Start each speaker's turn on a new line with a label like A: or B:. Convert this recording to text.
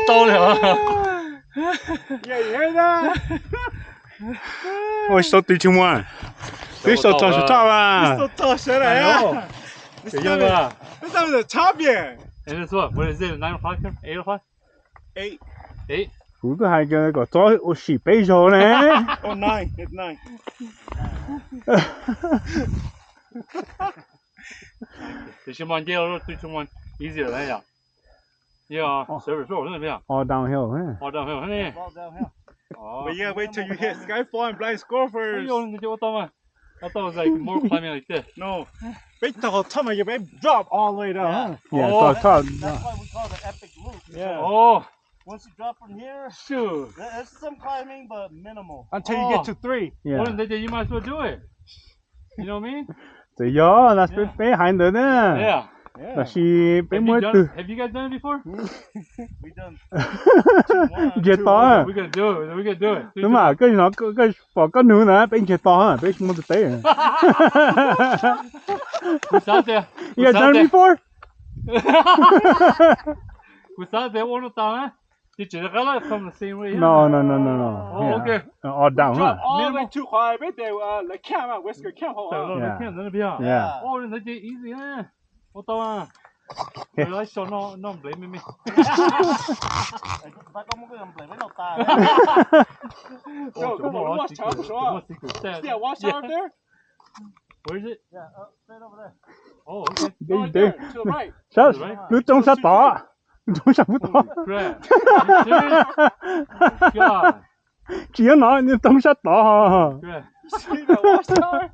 A: 到了。
B: Yeah, you hear that?
C: Oh, it's still 3-2-1. They still touch the top.
B: Still tough shit, yeah. This time is the champion.
A: And it's what? What is it? 9 o'clock? 8 o'clock?
B: 8.
A: 8?
C: 估都係嘅個左我是俾咗咧。
B: Oh, 9. It's 9.
A: They should mind deal 3-2-1 easier than yeah. Yeah, service road, isn't it?
C: All downhill, huh?
A: All downhill, isn't it?
B: All downhill.
A: Oh.
B: But yeah, wait till you hit Skyfall and blind score first.
A: I thought it was like more climbing like this.
B: No. Wait the whole time you drop all the way down.
D: Yeah.
B: Huh?
C: Yeah,
A: Oh,
C: so top.
D: That's why we call it an epic loop.
B: Yeah.
A: Oh,
D: Once you drop from here,
A: shoot.
D: there's some climbing, but minimal.
B: Until you get to 3.
C: Yeah.
A: Well, then you might as well do it. You know what I mean?
C: 對呀，那是飛行的呢。
A: Yeah.
C: 那是俾我對。
A: Have you guys done it before?
D: We done
C: 結檔。
A: We're gonna do it. We're gonna do it.
C: 咁啊，跟住我個房間女呢，俾結檔啊，俾我哋睇啊。
A: Who's out there?
C: You guys done it before?
A: Who's out there? One down, Did you come the same way?
C: No.
A: Oh, okay.
C: All down,
B: Drop
C: huh?
B: all the way too high. Right there, like camera, whisker, camera.
C: Yeah.
A: Oh, that's easy, huh? What the? I saw no blame me.
D: ta có muốn cái play với đầu ta.
B: Yo, come on, watch out, show up. Yeah, watch out there.
A: Where is it?
D: Yeah, straight over there.
A: Oh, okay.
B: Right there, to the right.
C: Sao? Nó trong sát tỏ. Trong sát tỏ.
A: Crap. God.
C: Chỉ nói nó trong sát tỏ.
A: Crap.
B: See that watch out?